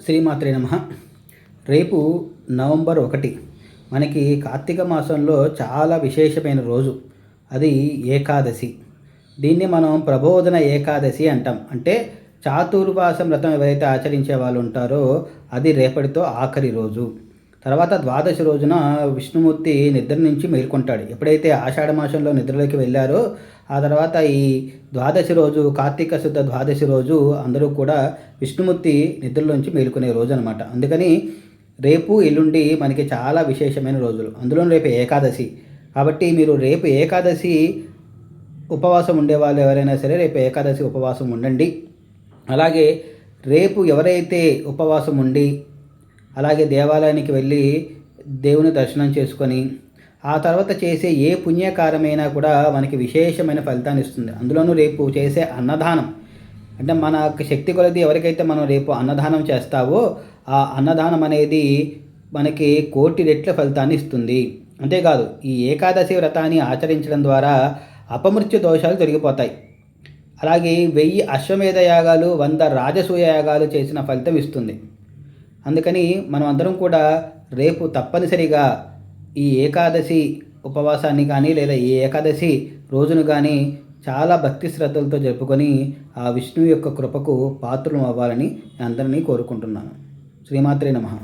శ్రీమాత్రే నమః. రేపు నవంబర్ 1 మనకి కార్తీక మాసంలో చాలా విశేషమైన రోజు. అది ఏకాదశి. దీన్ని మనం ప్రబోధన ఏకాదశి అంటాం. అంటే చాతుర్మాస వ్రతం ఎవరైతే ఆచరించే వాళ్ళు ఉంటారో అది రేపటితో ఆఖరి రోజు. తర్వాత ద్వాదశి రోజున విష్ణుమూర్తి నిద్ర నుంచి మేల్కొంటాడు. ఎప్పుడైతే ఆషాఢ మాసంలో నిద్రలోకి వెళ్ళారో ఆ తర్వాత ఈ ద్వాదశి రోజు, కార్తీక శుద్ధ ద్వాదశి రోజు అందరూ కూడా విష్ణుమూర్తి నిద్రలోంచి మేలుకునే రోజు అనమాట. అందుకని రేపు ఎల్లుండి మనకి చాలా విశేషమైన రోజులు. అందులో రేపు ఏకాదశి. కాబట్టి మీరు రేపు ఏకాదశి ఉపవాసం ఉండేవాళ్ళు ఎవరైనా సరే రేపు ఏకాదశి ఉపవాసం ఉండండి. అలాగే రేపు ఎవరైతే ఉపవాసం ఉండి అలాగే దేవాలయానికి వెళ్ళి దేవుని దర్శనం చేసుకొని ఆ తర్వాత చేసే ఏ పుణ్యకారమైనా కూడా మనకి విశేషమైన ఫలితాన్ని ఇస్తుంది. అందులోనూ రేపు చేసే అన్నదానం, అంటే మన శక్తి కొలది ఎవరికైతే మనం రేపు అన్నదానం చేస్తావో ఆ అన్నదానం అనేది మనకి 1,000,000 రెట్ల ఫలితాన్ని ఇస్తుంది. అంతేకాదు ఈ ఏకాదశి వ్రతాన్ని ఆచరించడం ద్వారా అపమృత్యు దోషాలు తొలగిపోతాయి. అలాగే 1000 అశ్వమేధ యాగాలు, 100 రాజసూయ యాగాలు చేసిన ఫలితం ఇస్తుంది. అందుకని మనం అందరం కూడా రేపు తప్పనిసరిగా ఈ ఏకాదశి ఉపవాసాన్ని కానీ లేదా ఈ ఏకాదశి రోజును కానీ చాలా భక్తి శ్రద్ధలతో జరుపుకొని ఆ విష్ణువు యొక్క కృపకు పాత్రలు అవ్వాలని అందరినీ కోరుకుంటున్నాను. శ్రీమాత్రే నమః.